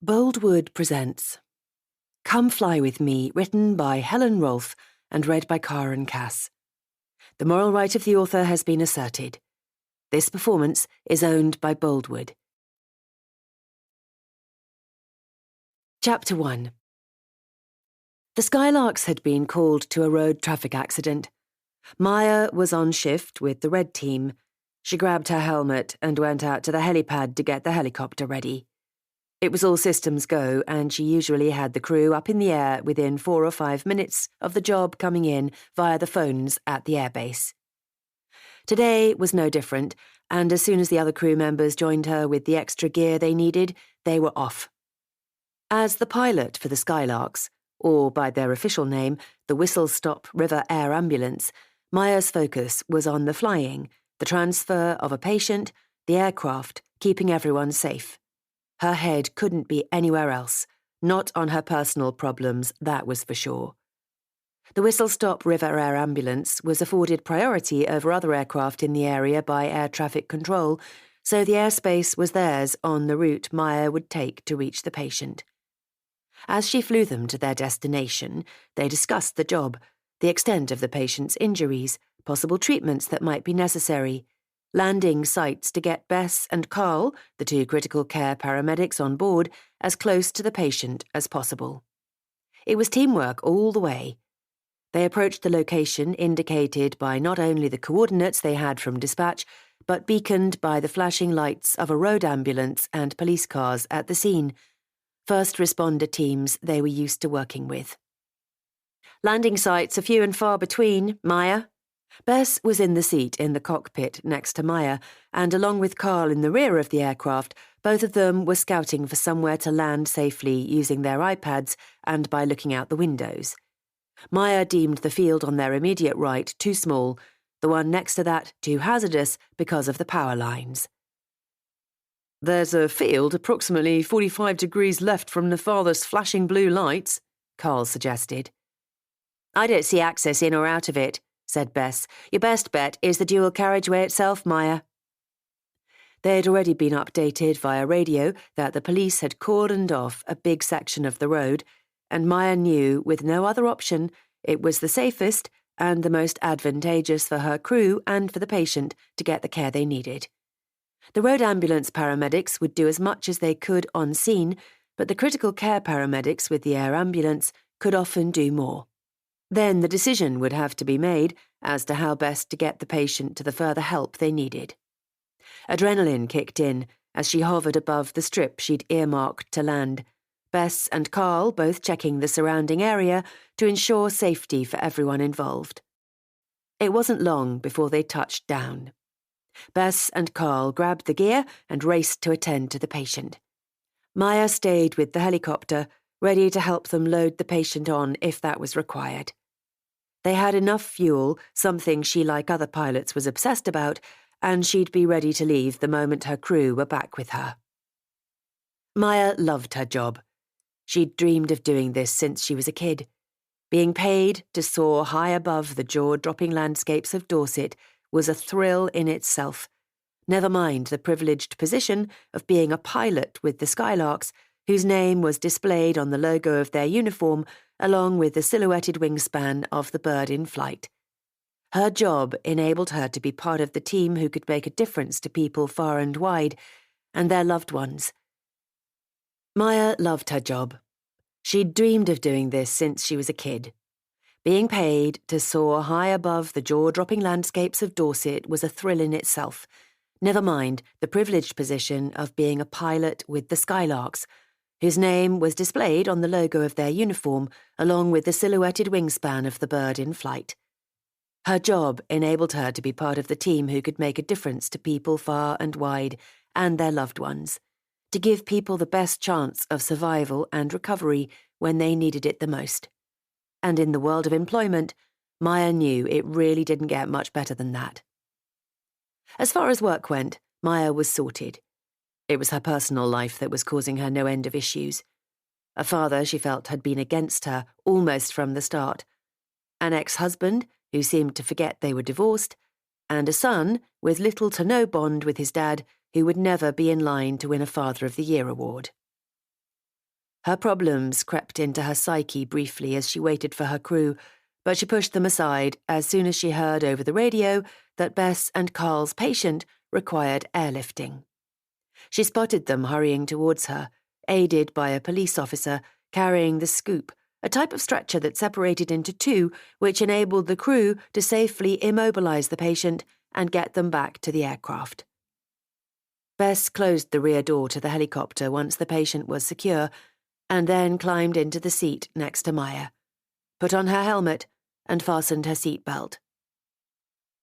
Boldwood presents Come Fly With Me, written by Helen Rolfe and read by Cara and Cass. The moral right of the author has been asserted. This performance is owned by Boldwood. Chapter 1. The Skylarks had been called to a road traffic accident. Maya was on shift with the red team. She grabbed her helmet and went out to the helipad to get the helicopter ready. It was all systems go, and she usually had the crew up in the air within 4 or 5 minutes of the job coming in via the phones at the airbase. Today was no different, and as soon as the other crew members joined her with the extra gear they needed, they were off. As the pilot for the Skylarks, or by their official name, the Whistlestop River Air Ambulance, Maya's focus was on the flying, the transfer of a patient, the aircraft, keeping everyone safe. Her head couldn't be anywhere else, not on her personal problems, that was for sure. The Whistlestop River Air Ambulance was afforded priority over other aircraft in the area by air traffic control, so the airspace was theirs on the route Maya would take to reach the patient. As she flew them to their destination, they discussed the job, the extent of the patient's injuries, possible treatments that might be necessary, landing sites to get Bess and Carl, the 2 critical care paramedics on board, as close to the patient as possible. It was teamwork all the way. They approached the location indicated by not only the coordinates they had from dispatch, but beaconed by the flashing lights of a road ambulance and police cars at the scene, first responder teams they were used to working with. Landing sites are few and far between, Maya. Bess was in the seat in the cockpit next to Maya, and along with Carl in the rear of the aircraft, both of them were scouting for somewhere to land safely using their iPads and by looking out the windows. Maya deemed the field on their immediate right too small, the one next to that too hazardous because of the power lines. "There's a field approximately 45 degrees left from the farthest flashing blue lights," Carl suggested. "I don't see access in or out of it," said Bess. "Your best bet is the dual carriageway itself, Maya." They had already been updated via radio that the police had cordoned off a big section of the road, and Maya knew, with no other option, it was the safest and the most advantageous for her crew and for the patient to get the care they needed. The road ambulance paramedics would do as much as they could on scene, but the critical care paramedics with the air ambulance could often do more. Then the decision would have to be made as to how best to get the patient to the further help they needed. Adrenaline kicked in as she hovered above the strip she'd earmarked to land, Bess and Carl both checking the surrounding area to ensure safety for everyone involved. It wasn't long before they touched down. Bess and Carl grabbed the gear and raced to attend to the patient. Maya stayed with the helicopter, ready to help them load the patient on if that was required. They had enough fuel, something she, like other pilots, was obsessed about, and she'd be ready to leave the moment her crew were back with her. Maya loved her job. She'd dreamed of doing this since she was a kid. Being paid to soar high above the jaw-dropping landscapes of Dorset was a thrill in itself, never mind the privileged position of being a pilot with the Skylarks, whose name was displayed on the logo of their uniform along with the silhouetted wingspan of the bird in flight. Her job enabled her to be part of the team who could make a difference to people far and wide, and their loved ones. Maya loved her job. She'd dreamed of doing this since she was a kid. Being paid to soar high above the jaw-dropping landscapes of Dorset was a thrill in itself, never mind the privileged position of being a pilot with the Skylarks, whose name was displayed on the logo of their uniform along with the silhouetted wingspan of the bird in flight. Her job enabled her to be part of the team who could make a difference to people far and wide and their loved ones, to give people the best chance of survival and recovery when they needed it the most. And in the world of employment, Maya knew it really didn't get much better than that. As far as work went, Maya was sorted. It was her personal life that was causing her no end of issues. A father she felt had been against her almost from the start, an ex-husband who seemed to forget they were divorced, and a son with little to no bond with his dad who would never be in line to win a Father of the Year award. Her problems crept into her psyche briefly as she waited for her crew, but she pushed them aside as soon as she heard over the radio that Bess and Carl's patient required airlifting. She spotted them hurrying towards her, aided by a police officer carrying the scoop, a type of stretcher that separated into two, which enabled the crew to safely immobilize the patient and get them back to the aircraft. Bess closed the rear door to the helicopter once the patient was secure, and then climbed into the seat next to Maya, put on her helmet, and fastened her seatbelt.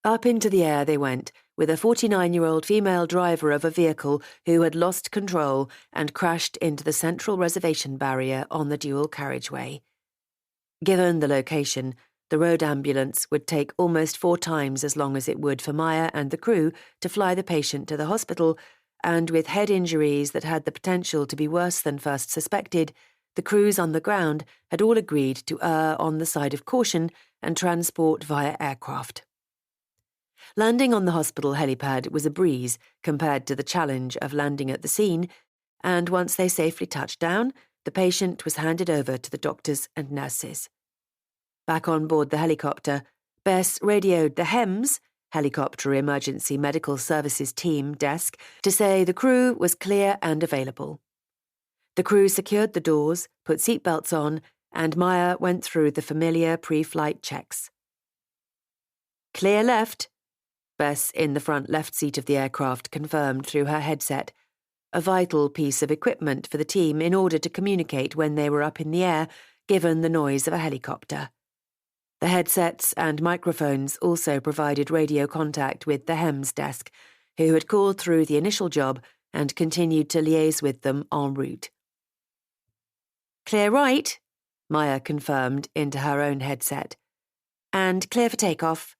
Up into the air they went, with a 49-year-old female driver of a vehicle who had lost control and crashed into the central reservation barrier on the dual carriageway. Given the location, the road ambulance would take almost 4 times as long as it would for Maya and the crew to fly the patient to the hospital, and with head injuries that had the potential to be worse than first suspected, the crews on the ground had all agreed to err on the side of caution and transport via aircraft. Landing on the hospital helipad was a breeze compared to the challenge of landing at the scene, and once they safely touched down, the patient was handed over to the doctors and nurses. Back on board the helicopter, Bess radioed the HEMS, Helicopter Emergency Medical Services Team desk, to say the crew was clear and available. The crew secured the doors, put seatbelts on, and Maya went through the familiar pre-flight checks. Clear left, Bess in the front left seat of the aircraft confirmed through her headset, a vital piece of equipment for the team in order to communicate when they were up in the air, given the noise of a helicopter. The headsets and microphones also provided radio contact with the HEMS desk, who had called through the initial job and continued to liaise with them en route. Clear right, Maya confirmed into her own headset. And clear for takeoff.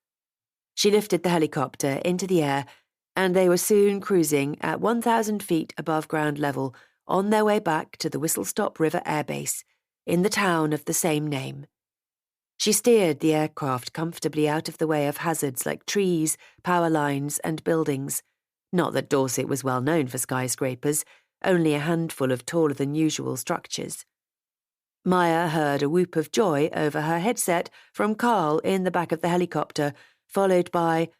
She lifted the helicopter into the air, and they were soon cruising at 1,000 feet above ground level on their way back to the Whistlestop River Air Base, in the town of the same name. She steered the aircraft comfortably out of the way of hazards like trees, power lines, and buildings. Not that Dorset was well known for skyscrapers, only a handful of taller-than-usual structures. Maya heard a whoop of joy over her headset from Carl in the back of the helicopter, followed by,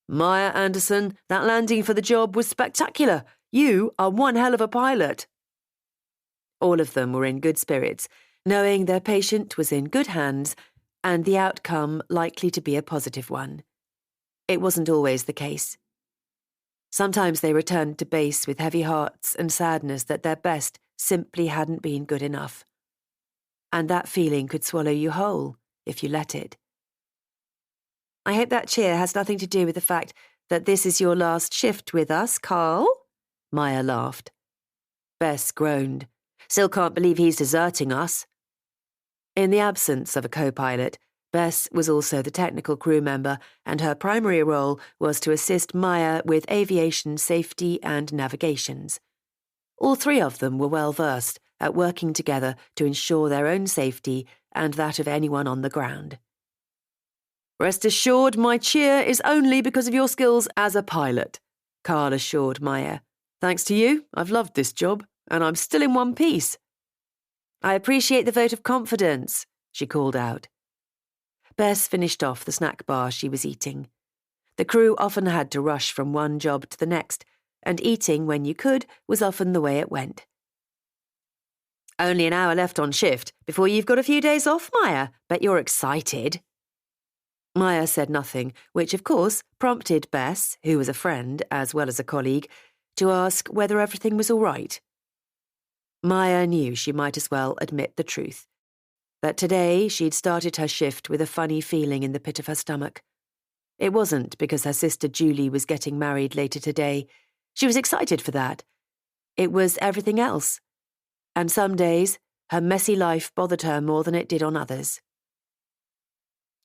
"Maya Anderson, that landing for the job was spectacular. You are one hell of a pilot." All of them were in good spirits, knowing their patient was in good hands and the outcome likely to be a positive one. It wasn't always the case. Sometimes they returned to base with heavy hearts and sadness that their best simply hadn't been good enough. And that feeling could swallow you whole if you let it. "I hope that cheer has nothing to do with the fact that this is your last shift with us, Carl?" Maya laughed. Bess groaned. "Still can't believe he's deserting us." In the absence of a co-pilot, Bess was also the technical crew member, and her primary role was to assist Maya with aviation safety and navigations. All 3 of them were well versed at working together to ensure their own safety and that of anyone on the ground. "Rest assured, my cheer is only because of your skills as a pilot," Carl assured Maya. "Thanks to you, I've loved this job, and I'm still in one piece." "I appreciate the vote of confidence," she called out. Bess finished off the snack bar she was eating. The crew often had to rush from one job to the next, and eating when you could was often the way it went. "Only an hour left on shift before you've got a few days off, Maya. Bet you're excited." Maya said nothing, which of course prompted Bess, who was a friend as well as a colleague, to ask whether everything was all right. Maya knew she might as well admit the truth, that today she'd started her shift with a funny feeling in the pit of her stomach. It wasn't because her sister Julie was getting married later today. She was excited for that. It was everything else. And some days, her messy life bothered her more than it did on others.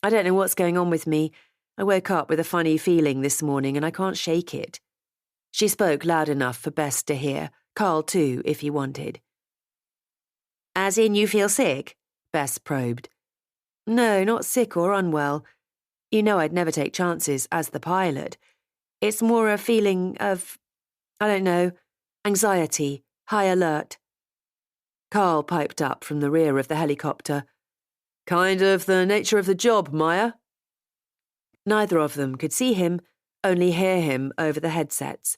"I don't know what's going on with me. I woke up with a funny feeling this morning and I can't shake it." She spoke loud enough for Bess to hear, Carl too, if he wanted. "As in you feel sick?" Bess probed. "No, not sick or unwell. You know I'd never take chances as the pilot. It's more a feeling of, I don't know, anxiety, high alert." Carl piped up from the rear of the helicopter. Kind of the nature of the job, Maya. Neither of them could see him, only hear him over the headsets.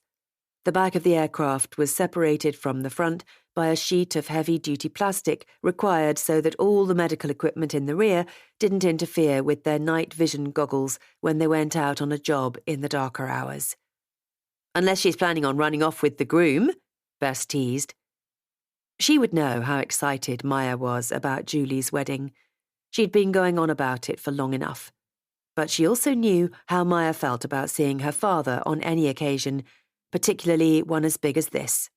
The back of the aircraft was separated from the front by a sheet of heavy-duty plastic required so that all the medical equipment in the rear didn't interfere with their night vision goggles when they went out on a job in the darker hours. Unless she's planning on running off with the groom, Bess teased. She would know how excited Maya was about Julie's wedding. She'd been going on about it for long enough. But she also knew how Maya felt about seeing her father on any occasion, particularly one as big as this.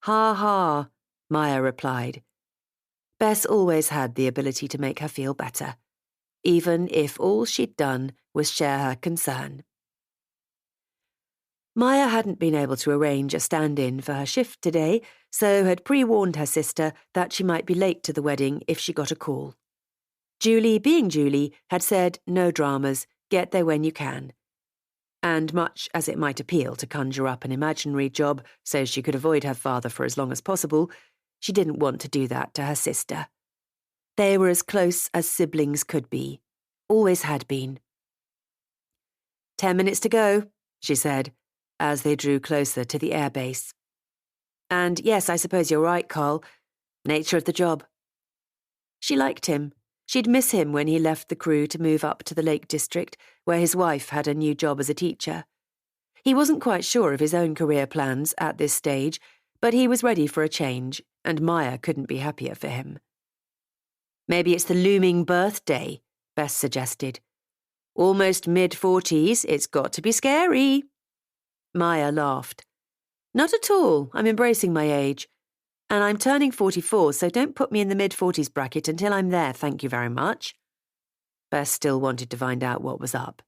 Ha ha, Maya replied. Bess always had the ability to make her feel better, even if all she'd done was share her concern. Maya hadn't been able to arrange a stand-in for her shift today, so had pre-warned her sister that she might be late to the wedding if she got a call. Julie, being Julie, had said no dramas, get there when you can. And much as it might appeal to conjure up an imaginary job so she could avoid her father for as long as possible, she didn't want to do that to her sister. They were as close as siblings could be, always had been. 10 minutes to go, she said, as they drew closer to the airbase. And yes, I suppose you're right, Carl. Nature of the job. She liked him. She'd miss him when he left the crew to move up to the Lake District, where his wife had a new job as a teacher. He wasn't quite sure of his own career plans at this stage, but he was ready for a change, and Maya couldn't be happier for him. Maybe it's the looming birthday, Bess suggested. Almost mid-40s, it's got to be scary. Maya laughed. Not at all, I'm embracing my age. And I'm turning 44, so don't put me in the mid-40s bracket until I'm there, thank you very much. Bess still wanted to find out what was up.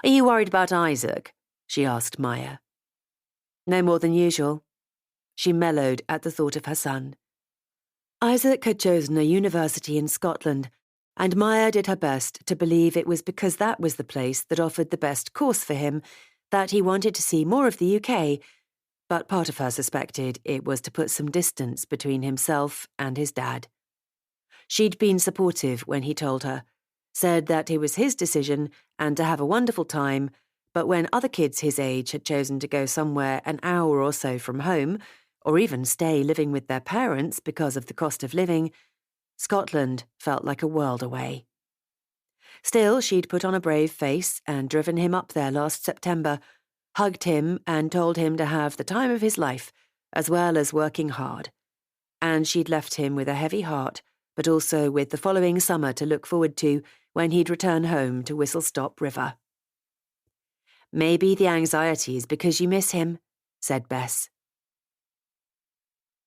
Are you worried about Isaac? She asked Maya. No more than usual. She mellowed at the thought of her son. Isaac had chosen a university in Scotland, and Maya did her best to believe it was because that was the place that offered the best course for him, that he wanted to see more of the UK, but part of her suspected it was to put some distance between himself and his dad. She'd been supportive when he told her, said that it was his decision and to have a wonderful time, but when other kids his age had chosen to go somewhere an hour or so from home, or even stay living with their parents because of the cost of living, Scotland felt like a world away. Still, she'd put on a brave face and driven him up there last September, hugged him and told him to have the time of his life, as well as working hard. And she'd left him with a heavy heart, but also with the following summer to look forward to when he'd return home to Whistlestop River. Maybe the anxiety is because you miss him, said Bess.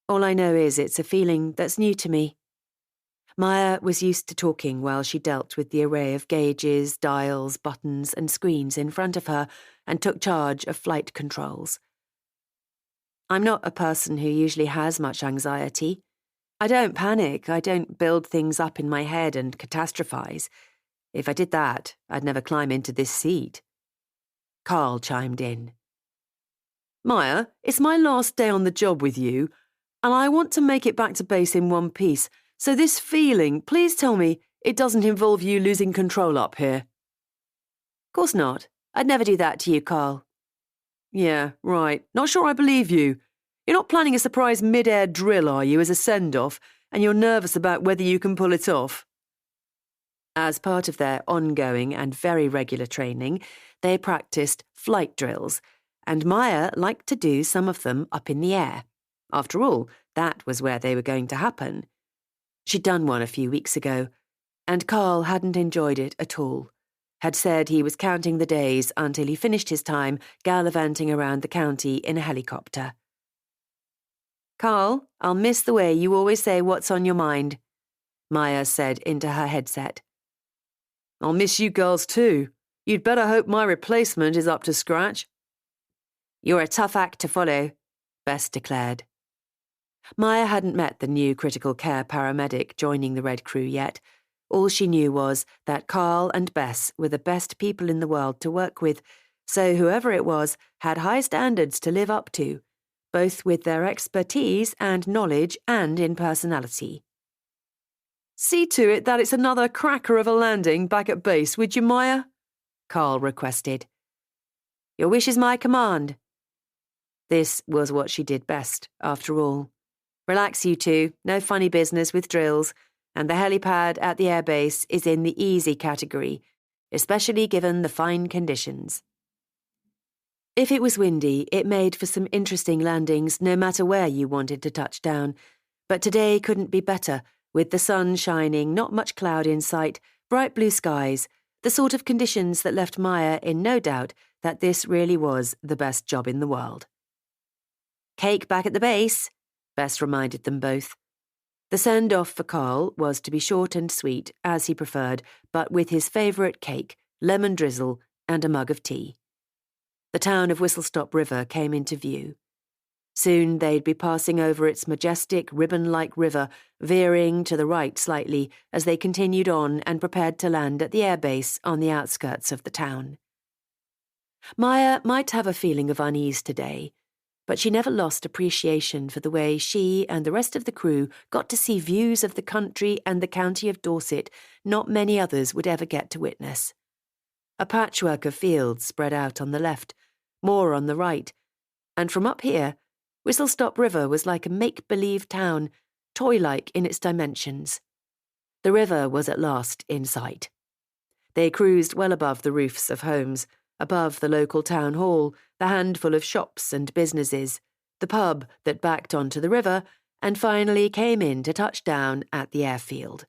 All I know is it's a feeling that's new to me. Maya was used to talking while she dealt with the array of gauges, dials, buttons and screens in front of her and took charge of flight controls. I'm not a person who usually has much anxiety. I don't panic, I don't build things up in my head and catastrophize. If I did that, I'd never climb into this seat. Carl chimed in. Maya, it's my last day on the job with you, and I want to make it back to base in one piece. So this feeling, please tell me it doesn't involve you losing control up here. Course not. I'd never do that to you, Carl. Yeah, right. Not sure I believe you. You're not planning a surprise mid-air drill, are you, as a send-off, and you're nervous about whether you can pull it off? As part of their ongoing and very regular training, they practiced flight drills, and Maya liked to do some of them up in the air. After all, that was where they were going to happen. She'd done one a few weeks ago, and Carl hadn't enjoyed it at all. Had said he was counting the days until he finished his time gallivanting around the county in a helicopter. Carl, I'll miss the way you always say what's on your mind, Maya said into her headset. I'll miss you girls too. You'd better hope my replacement is up to scratch. You're a tough act to follow, Bess declared. Maya hadn't met the new critical care paramedic joining the Red Crew yet. All she knew was that Carl and Bess were the best people in the world to work with, so whoever it was had high standards to live up to, both with their expertise and knowledge and in personality. "See to it that it's another cracker of a landing back at base, would you, Maya?" Carl requested. "Your wish is my command." This was what she did best, after all. Relax, you two, no funny business with drills, and the helipad at the airbase is in the easy category, especially given the fine conditions. If it was windy, it made for some interesting landings no matter where you wanted to touch down, but today couldn't be better, with the sun shining, not much cloud in sight, bright blue skies, the sort of conditions that left Maya in no doubt that this really was the best job in the world. "Cake back at the base," Bess reminded them both. The send-off for Carl was to be short and sweet, as he preferred, but with his favourite cake, lemon drizzle, and a mug of tea. The town of Whistlestop River came into view. Soon they'd be passing over its majestic, ribbon-like river, veering to the right slightly as they continued on and prepared to land at the airbase on the outskirts of the town. Maya might have a feeling of unease today, but she never lost appreciation for the way she and the rest of the crew got to see views of the country and the county of Dorset not many others would ever get to witness. A patchwork of fields spread out on the left, more on the right, and from up here, Whistlestop River was like a make-believe town, toy-like in its dimensions. The river was at last in sight. They cruised well above the roofs of homes, above the local town hall, the handful of shops and businesses, the pub that backed onto the river, and finally came in to touch down at the airfield.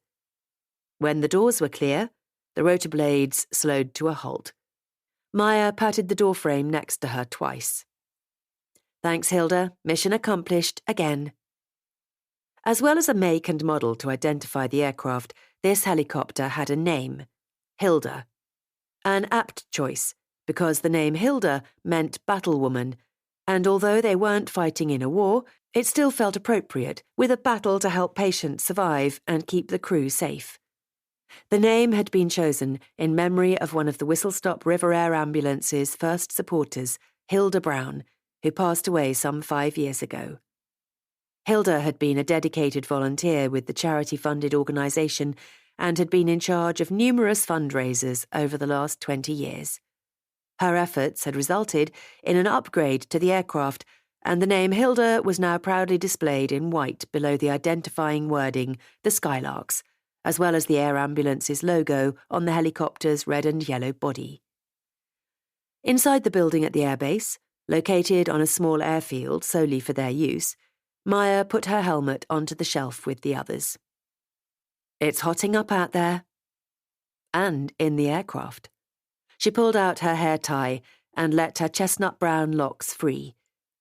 When the doors were clear, the rotor blades slowed to a halt. Maya patted the doorframe next to her twice. "Thanks, Hilda. Mission accomplished again." As well as a make and model to identify the aircraft, this helicopter had a name, Hilda. An apt choice, because the name Hilda meant battlewoman, and although they weren't fighting in a war, it still felt appropriate, with a battle to help patients survive and keep the crew safe. The name had been chosen in memory of one of the Whistlestop River Air Ambulance's first supporters, Hilda Brown, who passed away some 5 years ago. Hilda had been a dedicated volunteer with the charity-funded organisation and had been in charge of numerous fundraisers over the last 20 years. Her efforts had resulted in an upgrade to the aircraft, and the name Hilda was now proudly displayed in white below the identifying wording, the Skylarks, as well as the air ambulance's logo on the helicopter's red and yellow body. Inside the building at the airbase, located on a small airfield solely for their use, Maya put her helmet onto the shelf with the others. "It's hotting up out there." And in the aircraft. She pulled out her hair tie and let her chestnut-brown locks free,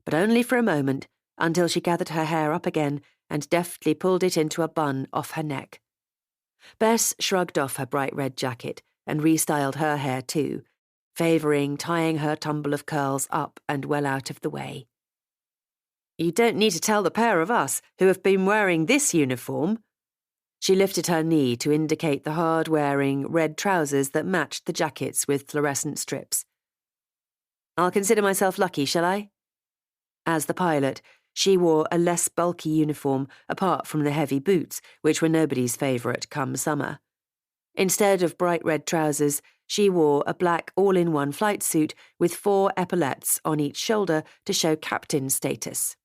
but only for a moment, until she gathered her hair up again and deftly pulled it into a bun off her neck. Bess shrugged off her bright red jacket and restyled her hair too, favouring tying her tumble of curls up and well out of the way. "You don't need to tell the pair of us who have been wearing this uniform." She lifted her knee to indicate the hard-wearing red trousers that matched the jackets with fluorescent strips. "I'll consider myself lucky, shall I?" As the pilot, she wore a less bulky uniform apart from the heavy boots, which were nobody's favourite come summer. Instead of bright red trousers, she wore a black all-in-one flight suit with 4 epaulettes on each shoulder to show captain status.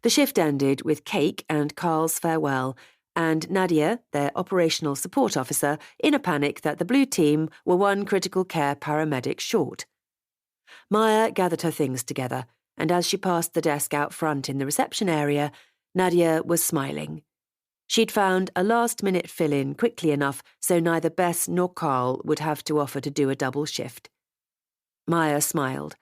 The shift ended with cake and Carl's farewell, and Nadia, their operational support officer, in a panic that the blue team were one critical care paramedic short. Maya gathered her things together, and as she passed the desk out front in the reception area, Nadia was smiling. She'd found a last-minute fill-in quickly enough so neither Bess nor Carl would have to offer to do a double shift. Maya smiled,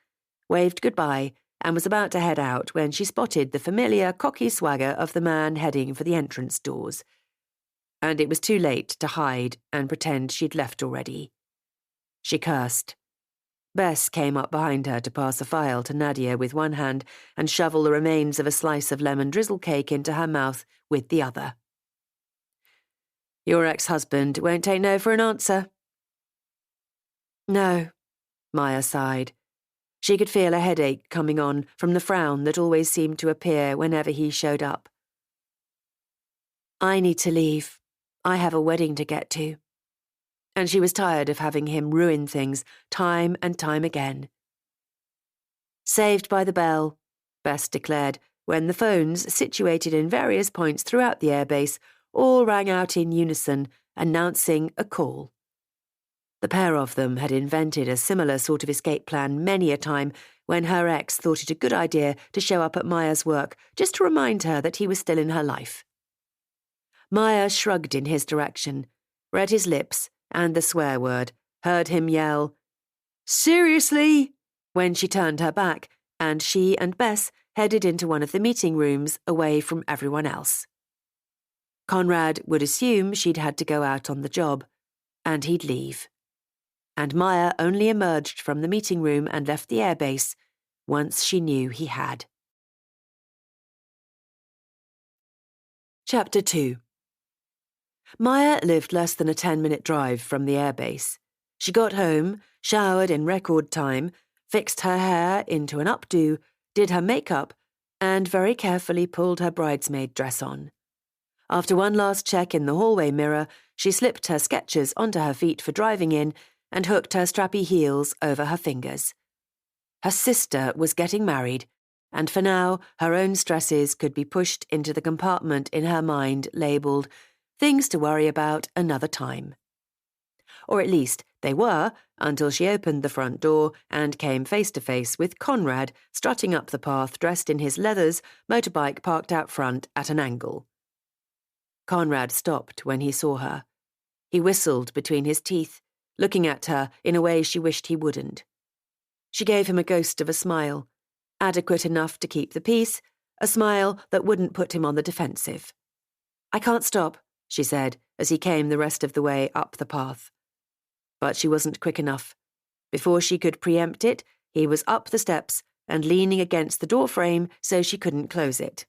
waved goodbye, and was about to head out when she spotted the familiar cocky swagger of the man heading for the entrance doors. And it was too late to hide and pretend she'd left already. She cursed. Bess came up behind her to pass a file to Nadia with one hand and shovel the remains of a slice of lemon drizzle cake into her mouth with the other. "Your ex-husband won't take no for an answer." "No," Maya sighed. She could feel a headache coming on from the frown that always seemed to appear whenever he showed up. I need to leave. I have a wedding to get to. And she was tired of having him ruin things time and time again. Saved by the bell, Bess declared, when the phones, situated in various points throughout the airbase, all rang out in unison, announcing a call. The pair of them had invented a similar sort of escape plan many a time when her ex thought it a good idea to show up at Maya's work just to remind her that he was still in her life. Maya shrugged in his direction, read his lips and the swear word, heard him yell, "Seriously?" when she turned her back, and she and Bess headed into one of the meeting rooms away from everyone else. Conrad would assume she'd had to go out on the job, and he'd leave. And Maya only emerged from the meeting room and left the airbase once she knew he had. Chapter 2. Maya lived less than a 10-minute drive from the airbase. She got home, showered in record time, fixed her hair into an updo, did her makeup, and very carefully pulled her bridesmaid dress on. After one last check in the hallway mirror, she slipped her Skechers onto her feet for driving in and hooked her strappy heels over her fingers. Her sister was getting married, and for now her own stresses could be pushed into the compartment in her mind labelled "Things to worry about another time." Or at least they were, until she opened the front door and came face to face with Conrad strutting up the path dressed in his leathers, motorbike parked out front at an angle. Conrad stopped when he saw her. He whistled between his teeth, looking at her in a way she wished he wouldn't. She gave him a ghost of a smile, adequate enough to keep the peace, a smile that wouldn't put him on the defensive. "I can't stop," she said as he came the rest of the way up the path. But she wasn't quick enough. Before she could preempt it, he was up the steps and leaning against the doorframe so she couldn't close it.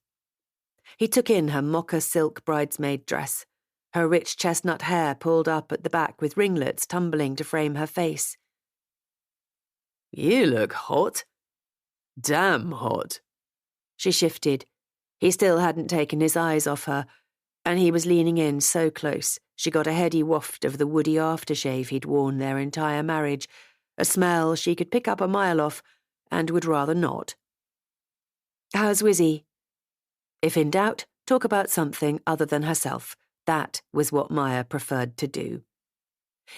He took in her mocha silk bridesmaid dress, her rich chestnut hair pulled up at the back with ringlets tumbling to frame her face. "You look hot. Damn hot." She shifted. He still hadn't taken his eyes off her, and he was leaning in so close she got a heady waft of the woody aftershave he'd worn their entire marriage, a smell she could pick up a mile off and would rather not. "How's Wizzy?" If in doubt, talk about something other than herself. That was what Maya preferred to do.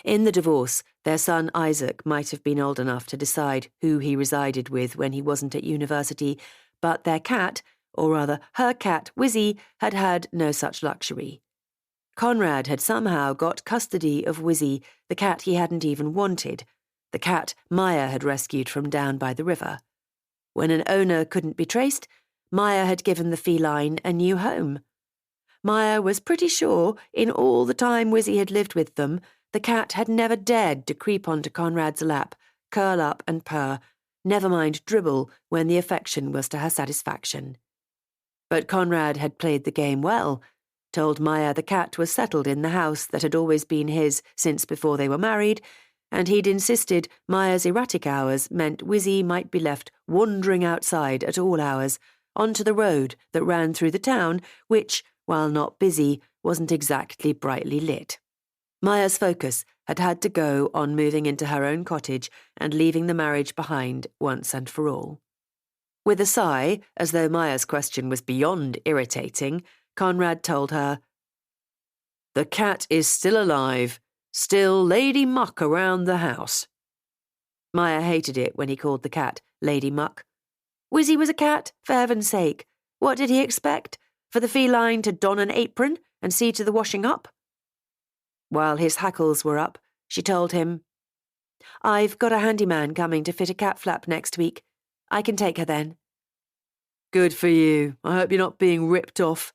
In the divorce, their son Isaac might have been old enough to decide who he resided with when he wasn't at university, but their cat, or rather her cat Wizzy, had had no such luxury. Conrad had somehow got custody of Wizzy, the cat he hadn't even wanted, the cat Maya had rescued from down by the river. When an owner couldn't be traced, Maya had given the feline a new home. Maya was pretty sure, in all the time Wizzy had lived with them, the cat had never dared to creep onto Conrad's lap, curl up and purr, never mind dribble when the affection was to her satisfaction. But Conrad had played the game well, told Maya the cat was settled in the house that had always been his since before they were married, and he'd insisted Maya's erratic hours meant Wizzy might be left wandering outside at all hours, onto the road that ran through the town, which, while not busy, wasn't exactly brightly lit. Maya's focus had had to go on moving into her own cottage and leaving the marriage behind once and for all. With a sigh, as though Maya's question was beyond irritating, Conrad told her, "The cat is still alive, still Lady Muck around the house." Maya hated it when he called the cat Lady Muck. Wizzy was a cat, for heaven's sake. What did he expect? For the feline to don an apron and see to the washing up? While his hackles were up, she told him, "I've got a handyman coming to fit a cat flap next week. I can take her then." "Good for you. I hope you're not being ripped off."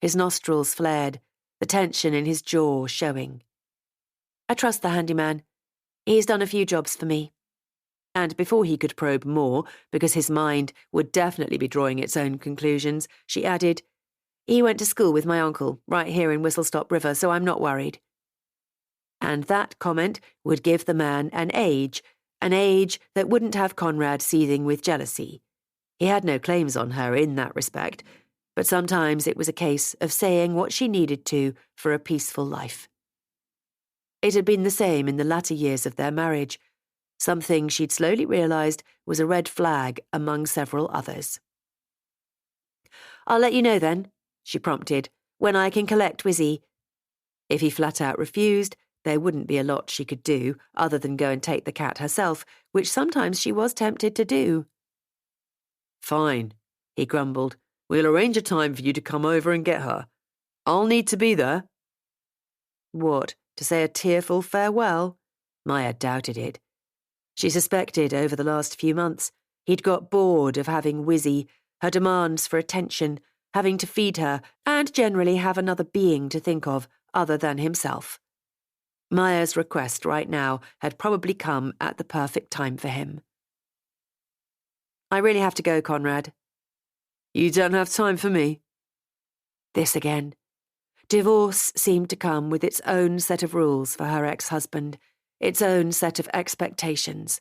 His nostrils flared, the tension in his jaw showing. "I trust the handyman. He's done a few jobs for me." And before he could probe more, because his mind would definitely be drawing its own conclusions, she added, "He went to school with my uncle, right here in Whistlestop River, so I'm not worried." And that comment would give the man an age, an age that wouldn't have Conrad seething with jealousy. He had no claims on her in that respect, but sometimes it was a case of saying what she needed to for a peaceful life. It had been the same in the latter years of their marriage, something she'd slowly realised was a red flag among several others. "I'll let you know then," she prompted, "when I can collect Wizzy." If he flat out refused, there wouldn't be a lot she could do other than go and take the cat herself, which sometimes she was tempted to do. "Fine," he grumbled. "We'll arrange a time for you to come over and get her. I'll need to be there." What, to say a tearful farewell? Maya doubted it. She suspected over the last few months he'd got bored of having Wizzy, her demands for attention, having to feed her, and generally have another being to think of other than himself. Maya's request right now had probably come at the perfect time for him. "I really have to go, Conrad." "You don't have time for me?" This again. Divorce seemed to come with its own set of rules for her ex-husband, its own set of expectations.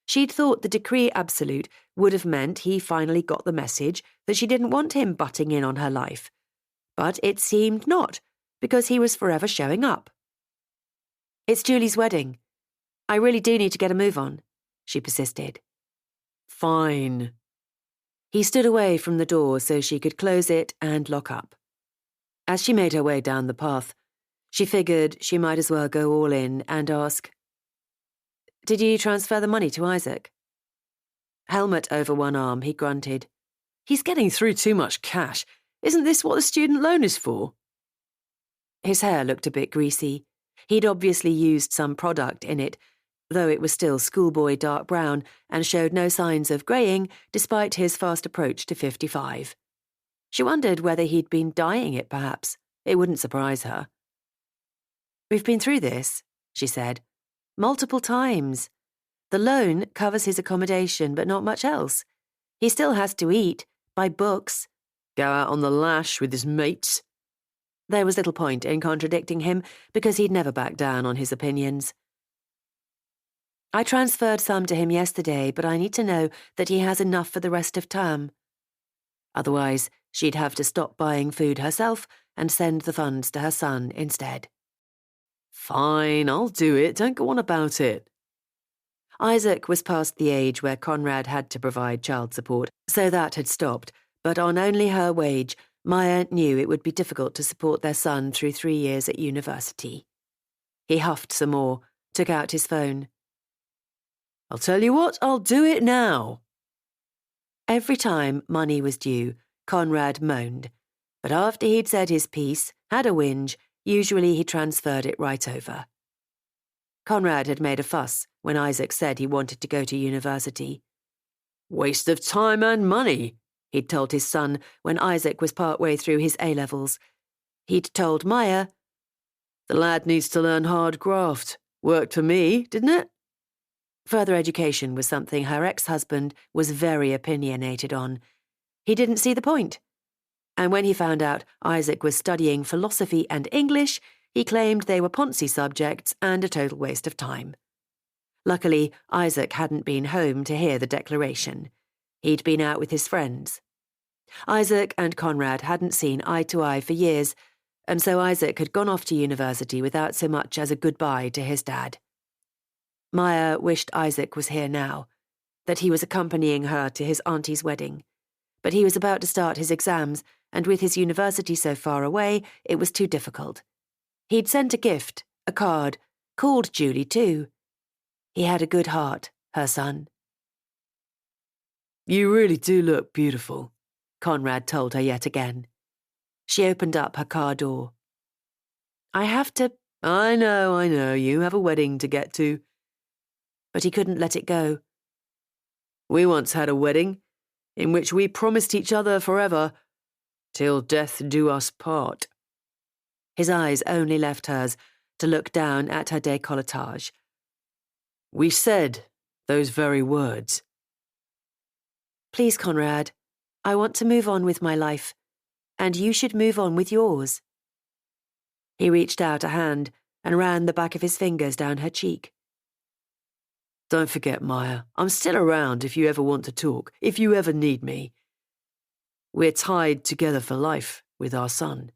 She'd thought the decree absolute would have meant he finally got the message that she didn't want him butting in on her life. But it seemed not, because he was forever showing up. "It's Julie's wedding. I really do need to get a move on," she persisted. "Fine." He stood away from the door so she could close it and lock up. As she made her way down the path, she figured she might as well go all in and ask, "Did you transfer the money to Isaac?" Helmet over one arm, he grunted. "He's getting through too much cash. Isn't this what the student loan is for?" His hair looked a bit greasy. He'd obviously used some product in it, though it was still schoolboy dark brown and showed no signs of greying despite his fast approach to 55. She wondered whether he'd been dyeing it, perhaps. It wouldn't surprise her. "We've been through this," she said. "Multiple times. The loan covers his accommodation, but not much else. He still has to eat, buy books, go out on the lash with his mates." There was little point in contradicting him, because he'd never back down on his opinions. "I transferred some to him yesterday, but I need to know that he has enough for the rest of term. Otherwise, she'd have to stop buying food herself and send the funds to her son instead." "Fine, I'll do it. Don't go on about it." Isaac was past the age where Conrad had to provide child support, so that had stopped, but on only her wage, Maya knew it would be difficult to support their son through 3 years at university. He huffed some more, took out his phone. "I'll tell you what, I'll do it now." Every time money was due, Conrad moaned, but after he'd said his piece, had a whinge, usually he transferred it right over. Conrad had made a fuss when Isaac said he wanted to go to university. "Waste of time and money," he'd told his son when Isaac was partway through his A-levels. He'd told Maya, "The lad needs to learn hard graft. Worked for me, didn't it?" Further education was something her ex-husband was very opinionated on. He didn't see the point. And when he found out Isaac was studying philosophy and English, he claimed they were Ponzi subjects and a total waste of time. Luckily, Isaac hadn't been home to hear the declaration. He'd been out with his friends. Isaac and Conrad hadn't seen eye to eye for years, and so Isaac had gone off to university without so much as a goodbye to his dad. Maya wished Isaac was here now, that he was accompanying her to his auntie's wedding. But he was about to start his exams, and with his university so far away, it was too difficult. He'd sent a gift, a card, called Julie too. He had a good heart, her son. "You really do look beautiful," Conrad told her yet again. She opened up her car door. "I have to—" I know, you have a wedding to get to." But he couldn't let it go. "We once had a wedding, in which we promised each other forever, till death do us part." His eyes only left hers to look down at her décolletage. "We said those very words." "Please, Conrad, I want to move on with my life, and you should move on with yours." He reached out a hand and ran the back of his fingers down her cheek. Don't forget, Maya, I'm still around if you ever want to talk, if you ever need me. We're tied together for life with our son."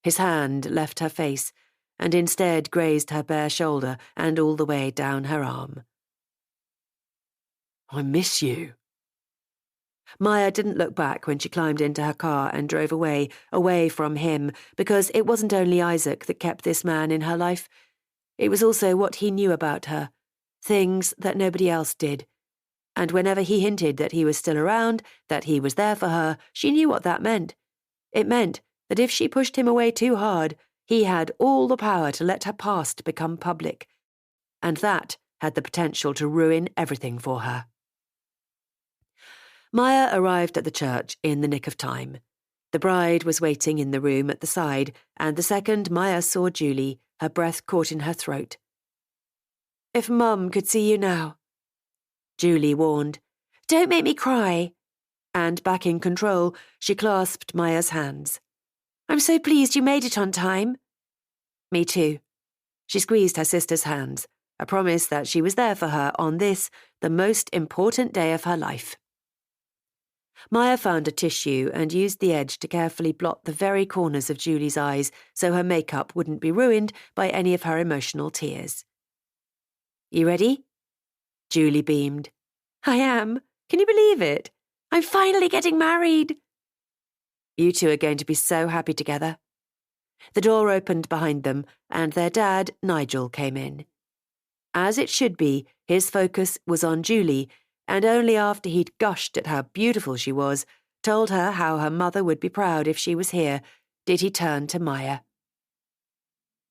His hand left her face and instead grazed her bare shoulder and all the way down her arm. "I miss you." Maya didn't look back when she climbed into her car and drove away from him, because it wasn't only Isaac that kept this man in her life. It was also what he knew about her, things that nobody else did. And whenever he hinted that he was still around, that he was there for her, she knew what that meant. It meant that if she pushed him away too hard, he had all the power to let her past become public. And that had the potential to ruin everything for her. Maya arrived at the church in the nick of time. The bride was waiting in the room at the side, and the second Maya saw Julie, her breath caught in her throat. "If Mum could see you now," Julie warned. "Don't make me cry." And back in control, she clasped Maya's hands. "I'm so pleased you made it on time." "Me too." She squeezed her sister's hands, a promise that she was there for her on this, the most important day of her life. Maya found a tissue and used the edge to carefully blot the very corners of Julie's eyes so her makeup wouldn't be ruined by any of her emotional tears. "You ready?" Julie beamed. "I am. Can you believe it? I'm finally getting married." "You two are going to be so happy together." The door opened behind them, and their dad, Nigel, came in. As it should be, his focus was on Julie, and only after he'd gushed at how beautiful she was, told her how her mother would be proud if she was here, did he turn to Maya.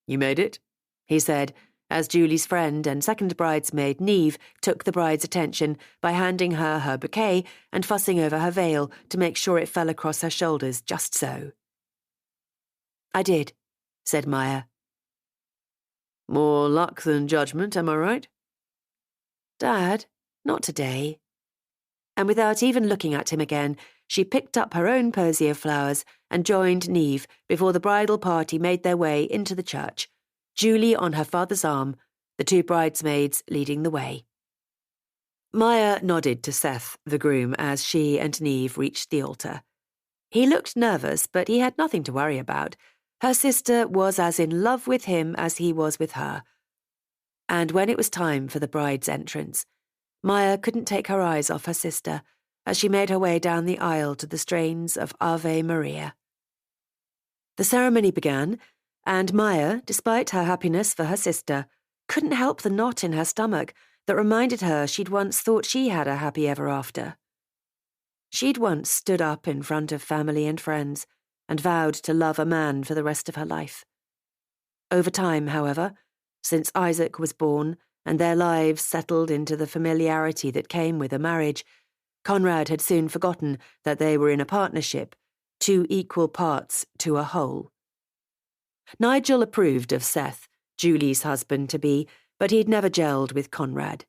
"You made it?" he said, as Julie's friend and second bridesmaid, Neve, took the bride's attention by handing her her bouquet and fussing over her veil to make sure it fell across her shoulders just so. "I did," said Maya. "More luck than judgment, am I right?" "Dad, not today." And without even looking at him again, she picked up her own posy of flowers and joined Neve before the bridal party made their way into the church, Julie on her father's arm, the two bridesmaids leading the way. Maya nodded to Seth, the groom, as she and Neve reached the altar. He looked nervous, but he had nothing to worry about. Her sister was as in love with him as he was with her. And when it was time for the bride's entrance, Maya couldn't take her eyes off her sister as she made her way down the aisle to the strains of Ave Maria. The ceremony began, and Maya, despite her happiness for her sister, couldn't help the knot in her stomach that reminded her she'd once thought she had a happy ever after. She'd once stood up in front of family and friends and vowed to love a man for the rest of her life. Over time, however, since Isaac was born and their lives settled into the familiarity that came with a marriage, Conrad had soon forgotten that they were in a partnership, two equal parts to a whole. Nigel approved of Seth, Julie's husband-to-be, but he'd never gelled with Conrad.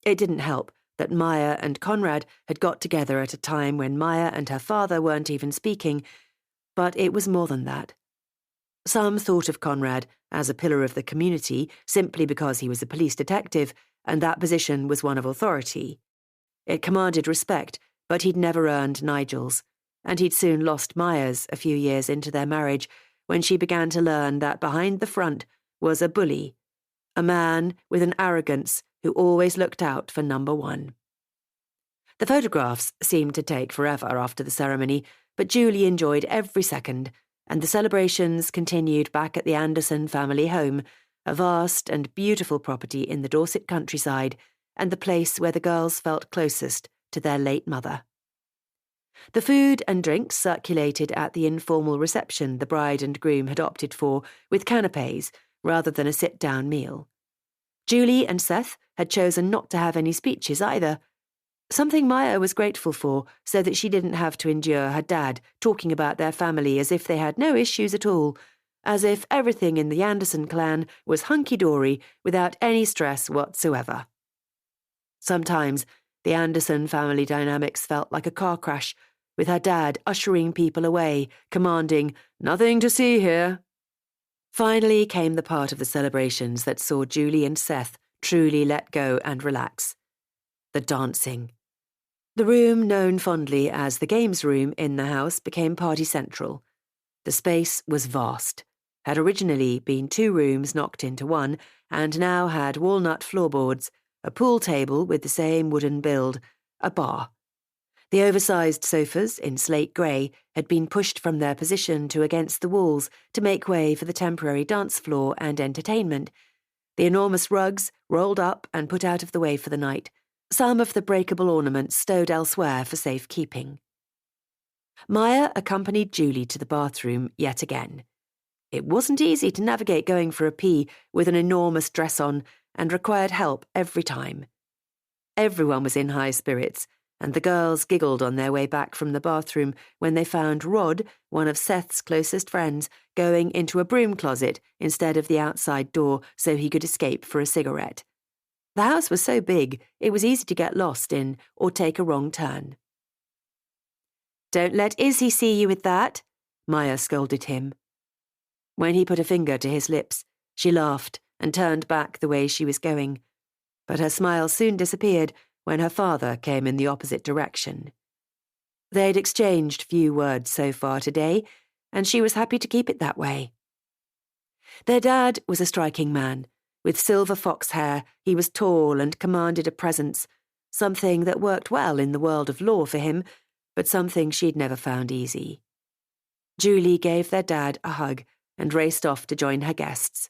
It didn't help that Maya and Conrad had got together at a time when Maya and her father weren't even speaking, but it was more than that. Some thought of Conrad as a pillar of the community simply because he was a police detective, and that position was one of authority. It commanded respect, but he'd never earned Nigel's, and he'd soon lost Maya's a few years into their marriage when she began to learn that behind the front was a bully, a man with an arrogance who always looked out for number one. The photographs seemed to take forever after the ceremony, but Julie enjoyed every second, and the celebrations continued back at the Anderson family home, a vast and beautiful property in the Dorset countryside, and the place where the girls felt closest to their late mother. The food and drinks circulated at the informal reception the bride and groom had opted for, with canapes rather than a sit-down meal. Julie and Seth had chosen not to have any speeches either, something Maya was grateful for, so that she didn't have to endure her dad talking about their family as if they had no issues at all, as if everything in the Anderson clan was hunky-dory without any stress whatsoever. Sometimes the Anderson family dynamics felt like a car crash, with her dad ushering people away, commanding, "Nothing to see here." Finally came the part of the celebrations that saw Julie and Seth truly let go and relax. The dancing. The room known fondly as the games room in the house became party central. The space was vast, had originally been 2 rooms knocked into one, and now had walnut floorboards, a pool table with the same wooden build, a bar. The oversized sofas, in slate grey, had been pushed from their position to against the walls to make way for the temporary dance floor and entertainment. The enormous rugs rolled up and put out of the way for the night, some of the breakable ornaments stowed elsewhere for safekeeping. Maya accompanied Julie to the bathroom yet again. It wasn't easy to navigate going for a pee with an enormous dress on and required help every time. Everyone was in high spirits, and the girls giggled on their way back from the bathroom when they found Rod, one of Seth's closest friends, going into a broom closet instead of the outside door so he could escape for a cigarette. The house was so big, it was easy to get lost in or take a wrong turn. "Don't let Izzy see you with that," Maya scolded him. When he put a finger to his lips, she laughed and turned back the way she was going, but her smile soon disappeared when her father came in the opposite direction. They'd exchanged few words so far today, and she was happy to keep it that way. Their dad was a striking man. With silver fox hair, he was tall and commanded a presence, something that worked well in the world of law for him, but something she'd never found easy. Julie gave their dad a hug and raced off to join her guests.